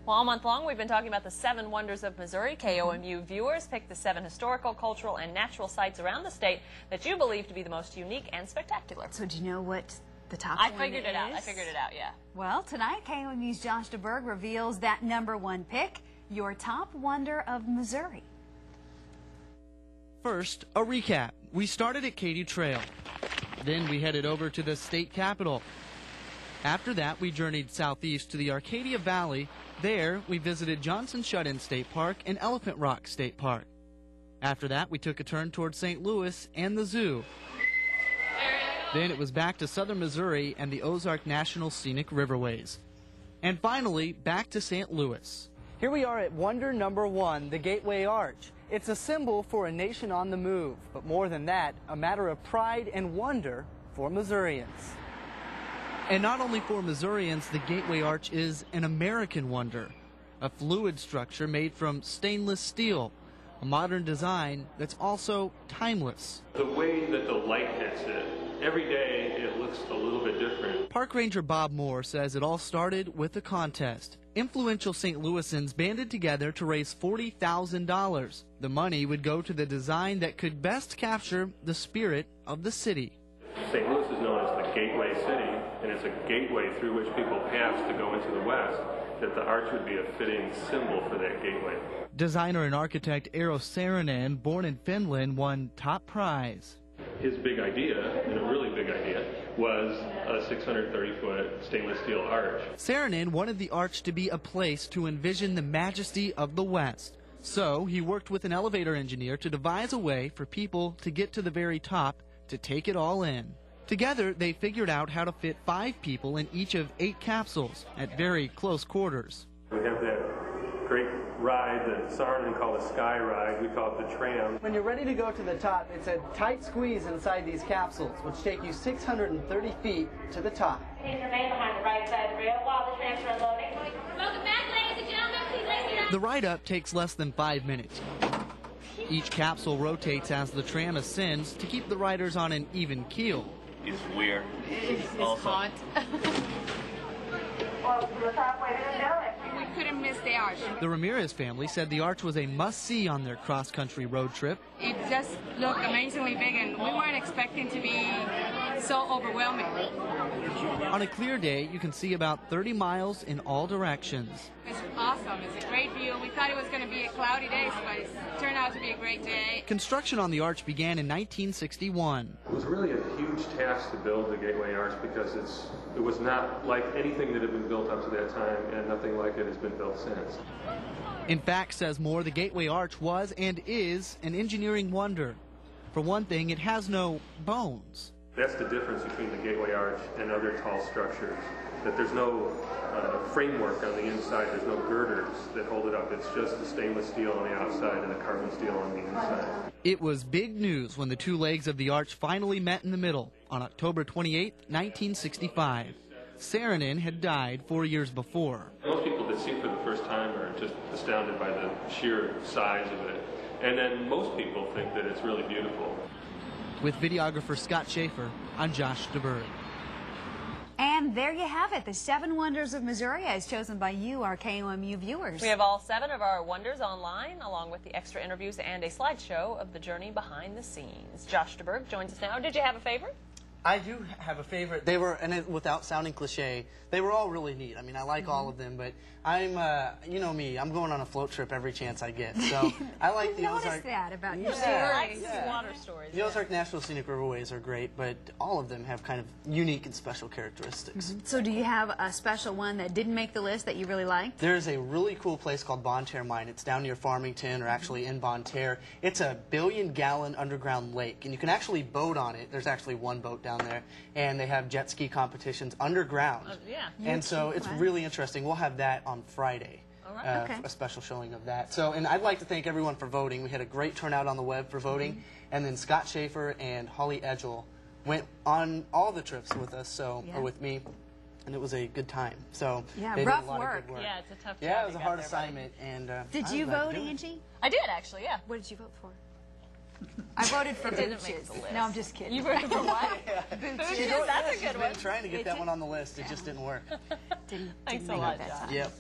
Well, all month long, we've been talking about the 7 wonders of Missouri. KOMU viewers picked the 7 historical, cultural, and natural sites around the state that you believe to be the most unique and spectacular. So do you know what the top I one figured it out. is? I figured it out, yeah. Well, tonight, KOMU's Josh DeBerg reveals that #1 pick, your top wonder of Missouri. First, a recap. We started at Katy Trail. Then we headed over to the state capitol. After that, we journeyed southeast to the Arcadia Valley. There, we visited Johnson Shut-In State Park and Elephant Rock State Park. After that, we took a turn toward St. Louis and the zoo. Then it was back to southern Missouri and the Ozark National Scenic Riverways. And finally, back to St. Louis. Here we are at wonder #1, the Gateway Arch. It's a symbol for a nation on the move, but more than that, a matter of pride and wonder for Missourians. And not only for Missourians, the Gateway Arch is an American wonder, a fluid structure made from stainless steel, a modern design that's also timeless. The way that the light hits it, every day it looks a little bit different. Park Ranger Bob Moore says it all started with a contest. Influential St. Louisans banded together to raise $40,000. The money would go to the design that could best capture the spirit of the city. St. Louis is known as the Gateway City, and it's a gateway through which people pass to go into the West, that the arch would be a fitting symbol for that gateway. Designer and architect Eero Saarinen, born in Finland, won top prize. His big idea, and a really big idea, was a 630-foot stainless steel arch. Saarinen wanted the arch to be a place to envision the majesty of the West. So he worked with an elevator engineer to devise a way for people to get to the very top to take it all in. Together, they figured out how to fit 5 people in each of 8 capsules at very close quarters. We have that great ride that Saarinen called a sky ride. We call it the tram. When you're ready to go to the top, it's a tight squeeze inside these capsules, which take you 630 feet to the top. Please remain behind the right side rail while the trams are unloading. Welcome back, ladies and gentlemen. Please raise your hand. The ride up takes less than 5 minutes. Each capsule rotates as the tram ascends to keep the riders on an even keel. It's weird. It's hot. Well, to the top, ladies and gentlemen. We couldn't miss the arch. The Ramirez family said the arch was a must-see on their cross-country road trip. It just looked amazingly big, and we weren't expecting to be so overwhelming. On a clear day, you can see about 30 miles in all directions. It's awesome. It's a great view. We thought it was going to be a cloudy day, but it turned out to be a great day. Construction on the arch began in 1961. It was really a huge task to build the Gateway Arch because it was not like anything that had been built up to that time, and nothing like it has been built since. In fact, says Moore, the Gateway Arch was and is an engineering wonder. For one thing, it has no bones. That's the difference between the Gateway Arch and other tall structures, that there's no framework on the inside, there's no girders that hold it up. It's just the stainless steel on the outside and the carbon steel on the inside. It was big news when the 2 legs of the arch finally met in the middle on October 28, 1965. Saarinen had died 4 years before. Most people that see it for the first time are just astounded by the sheer size of it. And then most people think that it's really beautiful. With videographer Scott Schaefer, I'm Josh DeBerg. And there you have it, the 7 wonders of Missouri as chosen by you, our KOMU viewers. We have all 7 of our wonders online, along with the extra interviews and a slideshow of the journey behind the scenes. Josh DeBerg joins us now. Did you have a favorite? I do have a favorite. They were, and without sounding cliche, they were all really neat. I mean, I like all of them, but I'm, you know me, I'm going on a float trip every chance I get. So I like the Ozark. Noticed that about you. I like to see water stories. The Ozark National Scenic Riverways are great, but all of them have kind of unique and special characteristics. So do you have a special one that didn't make the list that you really liked? There's a really cool place called Bonne Terre Mine. It's down near Farmington, or actually in Bonne Terre. It's a billion-gallon underground lake, and you can actually boat on it. There's actually one boat down there, and they have jet ski competitions underground. Yeah. And so it's really interesting. We'll have that on Friday. All right. Okay. A special showing of that. So, and I'd like to thank everyone for voting. We had a great turnout on the web for voting, and then Scott Schaefer and Holly Edgell went on all the trips with us, so or with me, and it was a good time. So yeah, they rough did a lot work. of good work. Yeah, it's a tough job. Yeah, it was a hard assignment. And did you vote, Angie? I did, actually, yeah. What did you vote for? I voted for didn't make Booches. the list. No, I'm just kidding. You voted for what? Booches. You know, That's a she's good been one. trying to get that one on the list. It just didn't work. Didn't Thanks make a it lot, that Josh. time. Yep.